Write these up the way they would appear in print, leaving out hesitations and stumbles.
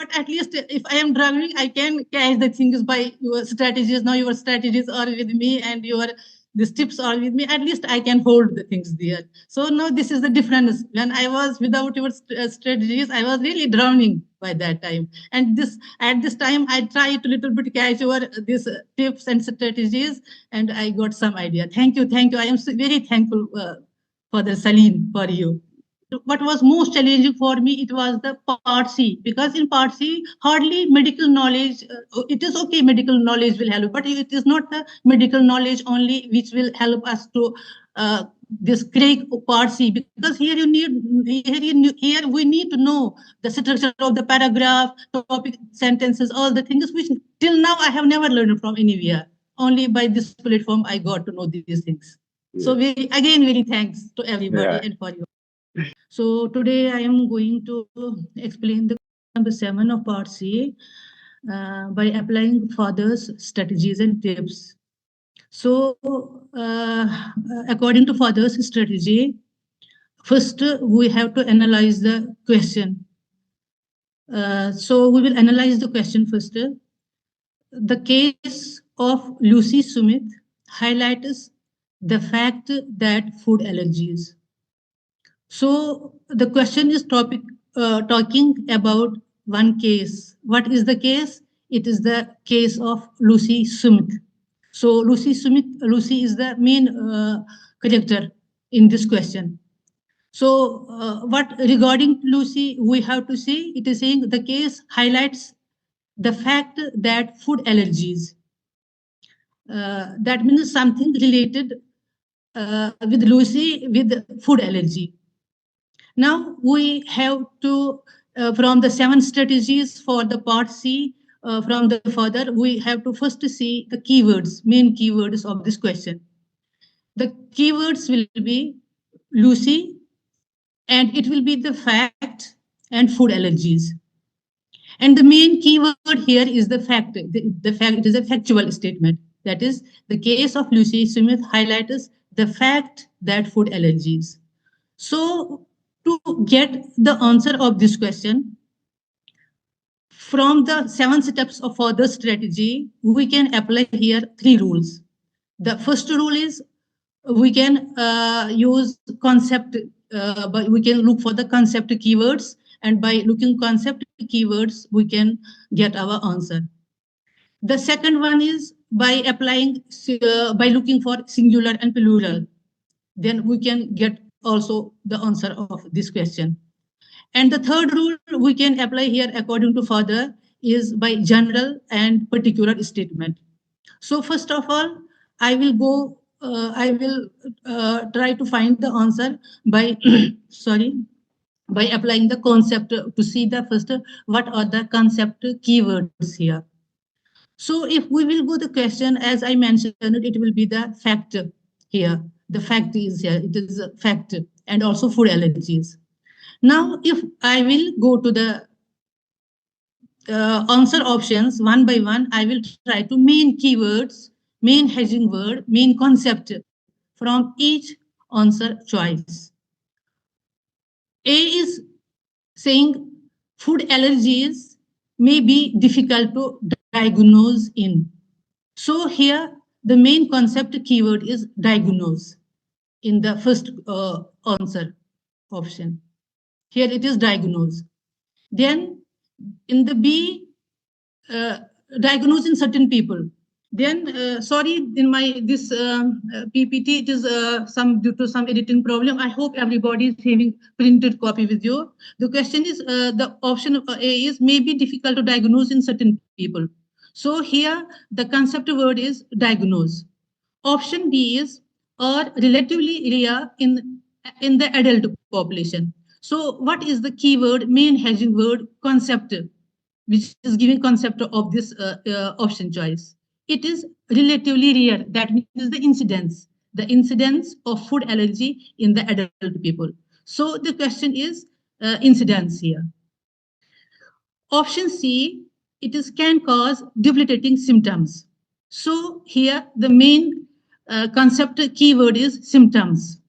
but at least if I am drowning, I can catch the things by your strategies. Now your strategies are with me and these tips are with me. At least I can hold the things there. So now this is the difference. When I was without your strategies, I was really drowning by that time. And at this time, I try to little bit catch over these tips and strategies, and I got some idea. Thank you, thank you. I am very thankful for the Salim, for you. What was most challenging for me, it was the part C, because in part C hardly medical knowledge, it is okay, medical knowledge will help, but it is not the medical knowledge only which will help us to this crack part C, because here we need to know the structure of the paragraph, topic, sentences, all the things which till now I have never learned from anywhere. Only by this platform I got to know these things. So very thanks to everybody and for you. So today I am going to explain the number 7 of part C by applying father's strategies and tips. So according to father's strategy, first we have to analyze the question. So we will analyze the question first. The case of Lucy Smith highlights the fact that food allergies. So the question is talking about one case. What is the case? It is the case of Lucy Smith. So Lucy is the main character in this question. So what regarding Lucy we have to say, it is saying the case highlights the fact that food allergies. That means something related with Lucy with food allergy. Now we have to, from the 7 strategies for the part C, from the further, we have to first see the keywords, main keywords of this question. The keywords will be Lucy, and it will be the fact and food allergies. And the main keyword here is the fact. The fact is a factual statement. That is, the case of Lucy Smith highlights the fact that food allergies. So to get the answer of this question, from the 7 steps of further strategy, we can apply here 3 rules. The first rule is we can use concept, but we can look for the concept keywords, and by looking concept keywords, we can get our answer. The second one is by applying, by looking for singular and plural, then we can get also the answer of this question. And the third rule we can apply here according to further is by general and particular statement. So first of all, I will try to find the answer by by applying the concept to see the first what are the concept keywords here. So if we will go the question, as I mentioned, it will be the fact here. The fact is here, it is a fact, and also food allergies. Now, if I will go to the answer options one by one, I will try to main keywords, main hedging word, main concept from each answer choice. A is saying food allergies may be difficult to diagnose in. So here the main concept keyword is diagnose in the first answer option. Here it is diagnose. Then in the B, diagnose in certain people. Then sorry, in my this PPT, it is due to some editing problem. I hope everybody is having printed copy with you. The question is the option of A is may be difficult to diagnose in certain people. So here the concept word is diagnose. Option B is or relatively rare in the adult population. So what is the keyword, main hedging word, concept, which is giving concept of this option choice? It is relatively rare. That means the incidence of food allergy in the adult people. So the question is incidence here. Option C, it is can cause debilitating symptoms. So here the main concept keyword is symptoms.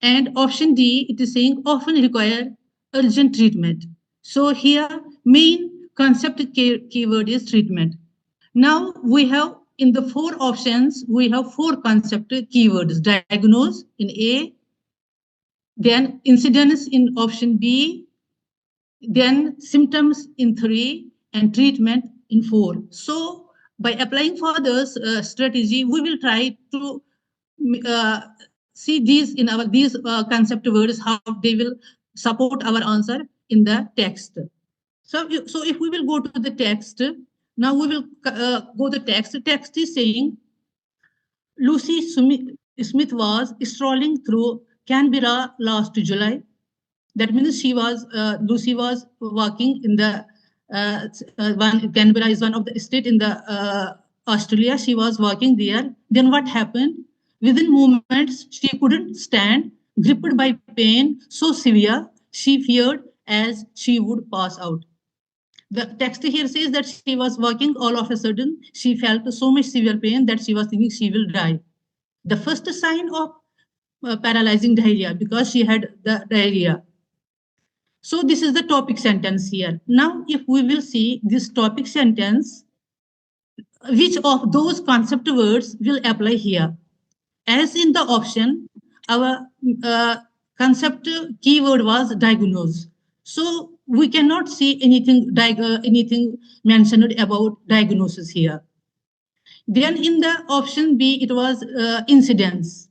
And option D, it is saying often require urgent treatment. So here main concept keyword is treatment. Now we have in the four options, we have four concept keywords: diagnose in A, then incidence in option B, then symptoms in 3, and treatment in 4. So by applying for this strategy, we will try to uh, see these in our these concept words, how they will support our answer in the text. So if we will go to the text, now we will go the text. Text is saying Lucy Smith was strolling through Canberra last July. That means Lucy was working in the one. Canberra is one of the state in the Australia. She was working there. Then what happened? Within moments, she couldn't stand, gripped by pain so severe, she feared as she would pass out. The text here says that she was walking, all of a sudden she felt so much severe pain that she was thinking she will die. The first sign of paralyzing diarrhea, because she had the diarrhea. So this is the topic sentence here. Now, if we will see this topic sentence, which of those concept words will apply here? As in the option, our concept keyword was diagnose. So we cannot see anything mentioned about diagnosis here. Then in the option B, it was incidence.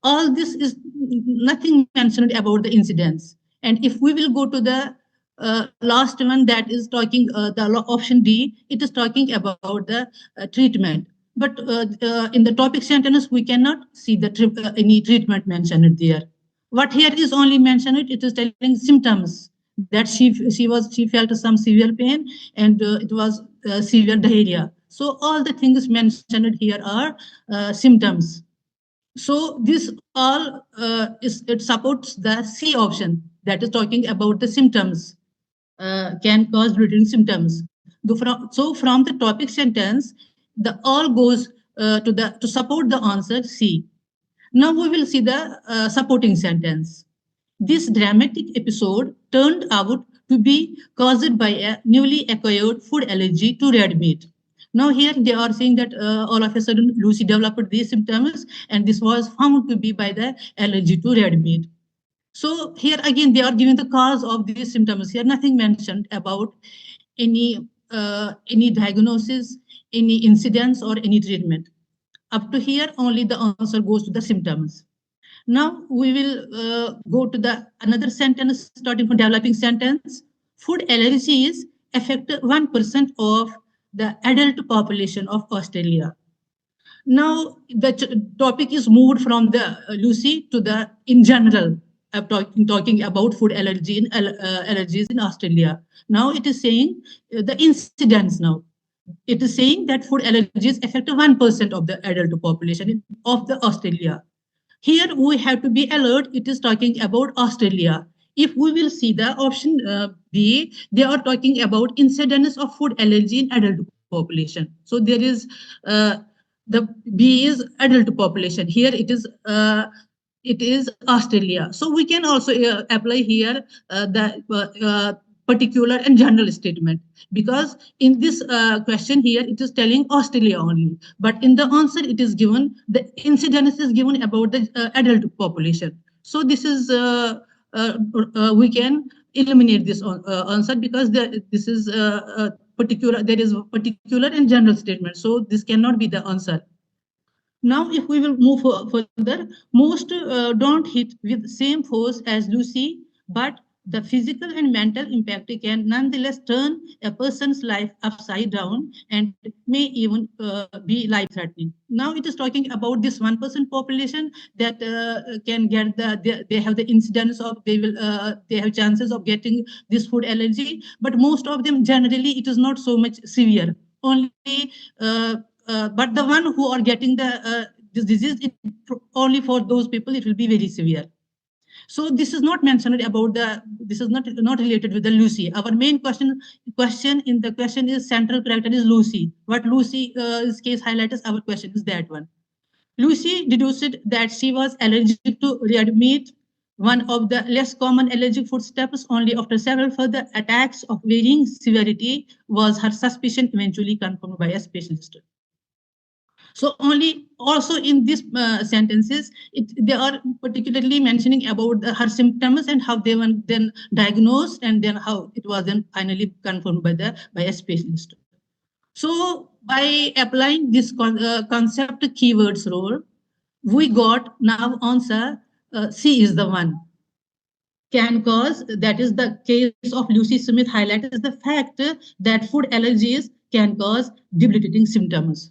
All this is nothing mentioned about the incidence. And if we will go to the last one, that is talking the option D, it is talking about the treatment. But in the topic sentence, we cannot see the any treatment mentioned there. What here is only mentioned, it is telling symptoms that she felt some severe pain, and it was severe diarrhea. So all the things mentioned here are symptoms. So this all it supports the C option, that is talking about the symptoms, can cause bleeding symptoms. So from the topic sentence, the all goes to support the answer C. Now we will see the supporting sentence. This dramatic episode turned out to be caused by a newly acquired food allergy to red meat. Now here they are saying that all of a sudden Lucy developed these symptoms, and this was found to be by the allergy to red meat. So here again they are giving the cause of these symptoms. Here nothing mentioned about any diagnosis, any incidence, or any treatment. Up to here only the answer goes to the symptoms. Now we will go to the another sentence, starting from developing sentence. Food allergies affect 1% of the adult population of Australia. Now the topic is moved from the Lucy to the in general. Talking about food allergies in Australia. Now it is saying the incidence now. It is saying that food allergies affect 1% of the adult population of the Australia. Here we have to be alert. It is talking about Australia. If we will see the option B, they are talking about incidence of food allergy in adult population. So there is the B is adult population. Here it is Australia. So we can also apply here the particular and general statement, because in this question here it is telling Australia only, but in the answer it is given the incidence is given about the adult population. So this is we can eliminate this answer, because this is particular, there is particular and general statement, so this cannot be the answer. Now, if we will move further, most don't hit with same force as Lucy, but the physical and mental impact can nonetheless turn a person's life upside down and may even be life-threatening. Now, it is talking about this 1% population that can get they have the incidence of they have chances of getting this food allergy, but most of them generally it is not so much severe. Only but the one who are getting the this disease, only for those people it will be very severe. So this is not mentioned about the, this is not related with the Lucy. Our main question in the question is central character is Lucy. What Lucy's case highlights our question is that one. Lucy deduced that she was allergic to red meat one of the less common allergic footsteps. Only after several further attacks of varying severity was her suspicion eventually confirmed by a specialist. So only also in these sentences, they are particularly mentioning about her symptoms and how they were then diagnosed, and then how it was then finally confirmed by a specialist. So by applying this concept keywords rule, we got now answer C is the one. Can cause, that is the case of Lucy Smith, highlights the fact that food allergies can cause debilitating symptoms.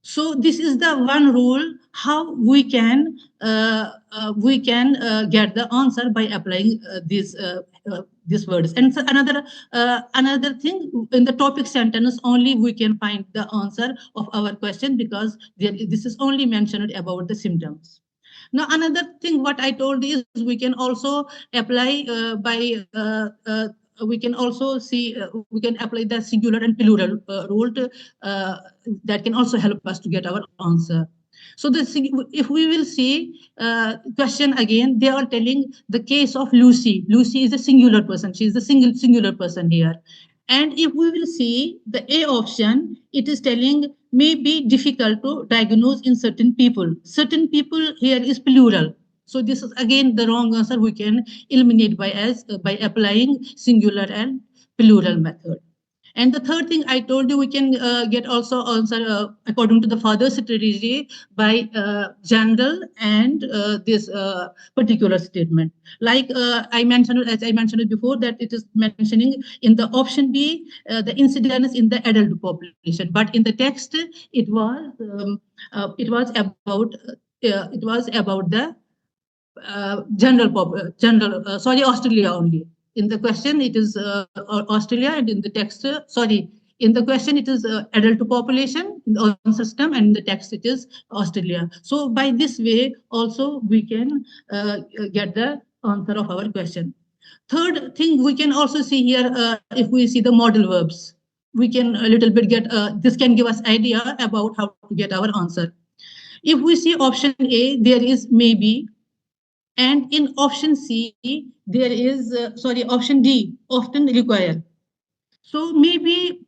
So this is the one rule how we can get the answer by applying these words. And so another thing, in the topic sentence only we can find the answer of our question, because this is only mentioned about the symptoms. Now another thing what I told is we can also apply by we can also see we can apply the singular and plural rule that can also help us to get our answer. So if we will see question again, they are telling the case of Lucy. Lucy is a singular person. She is the singular person here. And if we will see the A option, it is telling may be difficult to diagnose in certain people. Certain people here is plural. So this is again the wrong answer. We can eliminate by applying singular and plural method. And the third thing I told you, we can get also answer according to the further strategy by general and this particular statement. Like I mentioned, as I mentioned it before, that it is mentioning in the option B the incidence in the adult population, but in the text it was about the sorry, Australia only. In the question, it is Australia, and in the text, sorry, in the question, it is adult population in the answer system, and in the text, it is Australia. So by this way, also we can get the answer of our question. Third thing, we can also see here, if we see the modal verbs, we can a little bit get, this can give us idea about how to get our answer. If we see option A, there is maybe, and in option C, there is, option D, often require. So maybe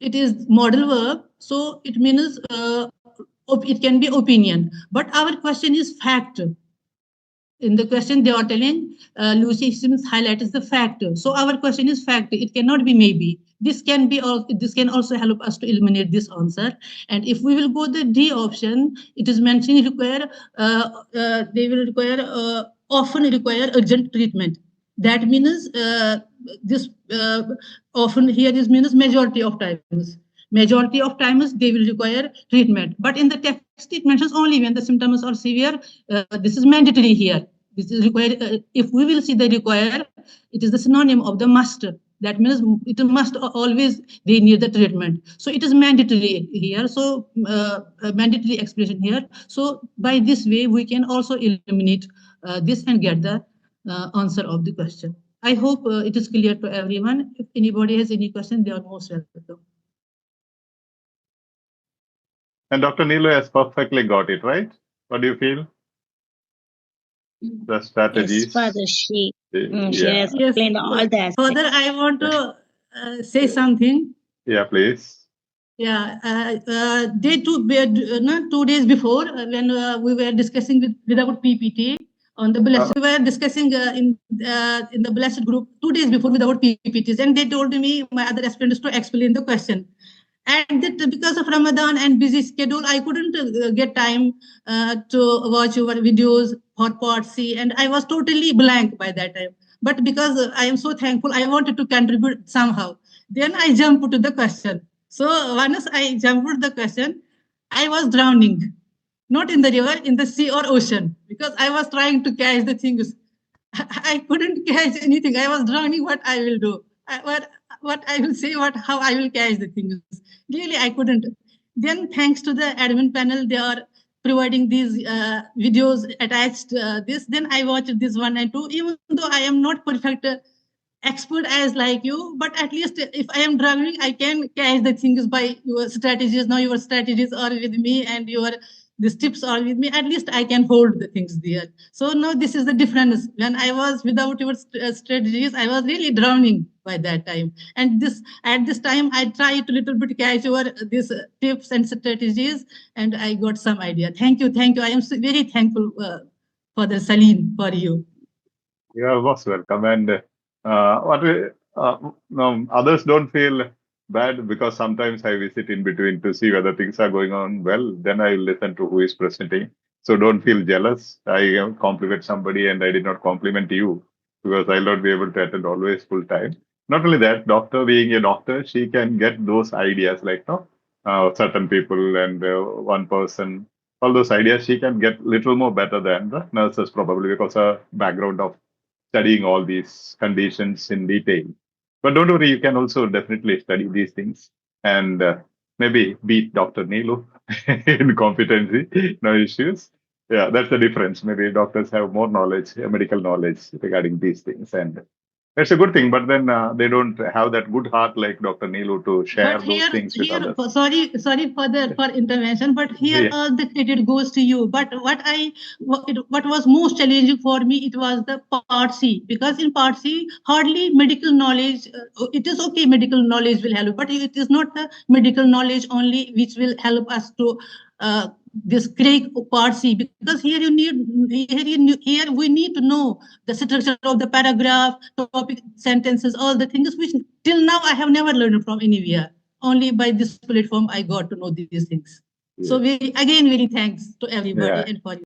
it is modal verb, so it means it can be opinion. But our question is fact. In the question, they are telling Lucy Sims highlights the fact. So our question is fact. It cannot be maybe. This can be this can also help us to eliminate this answer. And if we will go the D option, it is mentioning require they will require often require urgent treatment. That means this often here is means majority of times. Majority of times they will require treatment. But in the text, it mentions only when the symptoms are severe. This is mandatory here. This is required. If we will see the require, it is the synonym of the must. That means it must always they need the treatment. So it is mandatory here. So mandatory expression here. So by this way, we can also eliminate this and get the answer of the question. I hope it is clear to everyone. If anybody has any question, they are most welcome. And Dr. Neelu has perfectly got it, right? What do you feel? The strategies. Yes, Father, she Yeah. has explained all the aspects. Father, I want to say something. Yeah, please. Yeah, not 2 days before, when we were discussing without PPT on the blessed, we were discussing in the blessed group 2 days before without PPTs, and they told me, my other aspirants, to explain the question. And that because of Ramadan and busy schedule, I couldn't get time to watch your videos for part C, and I was totally blank by that time. But because I am so thankful, I wanted to contribute somehow. Then I jumped to the question. So once I jumped to the question, I was drowning, not in the river, in the sea or ocean, because I was trying to catch the things. I couldn't catch anything. I was drowning. What I will do? What I will say? How I will catch the things? Really, I couldn't. Then, thanks to the admin panel, they are providing these videos attached. This. Then I watched this 1 and 2. Even though I am not perfect expert as like you, but at least if I am drowning, I can catch the things by your strategies. Now your strategies are with me, and your these tips are with me, at least I can hold the things there. So now this is the difference. When I was without your strategies, I was really drowning by that time. And this at this time, I tried to little bit catch over these tips and strategies, and I got some idea. Thank you, thank you. I am very thankful for the Salim for you. You are most welcome. And no, others don't feel bad because sometimes I visit in between to see whether things are going on well. Then I listen to who is presenting. So don't feel jealous. I compliment somebody and I did not compliment you because I'll not be able to attend always full time. Not only that, doctor being a doctor, she can get those ideas like no, certain people and one person. All those ideas she can get little more better than the nurses probably because her background of studying all these conditions in detail. But don't worry, you can also definitely study these things and maybe beat Dr. Neelu in competency, no issues. Yeah, that's the difference. Maybe doctors have more knowledge, medical knowledge regarding these things, and that's a good thing. But then they don't have that good heart like Dr. Neelu to share But those things with others. sorry for the for intervention, but here Yeah. all the credit goes to you. But what was most challenging for me, it was the part C, because in part C hardly medical knowledge. It is okay, medical knowledge will help, but it is not the medical knowledge only which will help us to this crack part C, because here we need to know the structure of the paragraph, topic, sentences, all the things which till now I have never learned from anywhere. Only by this platform I got to know these things. So Yeah. again, very thanks to everybody Yeah. and for you.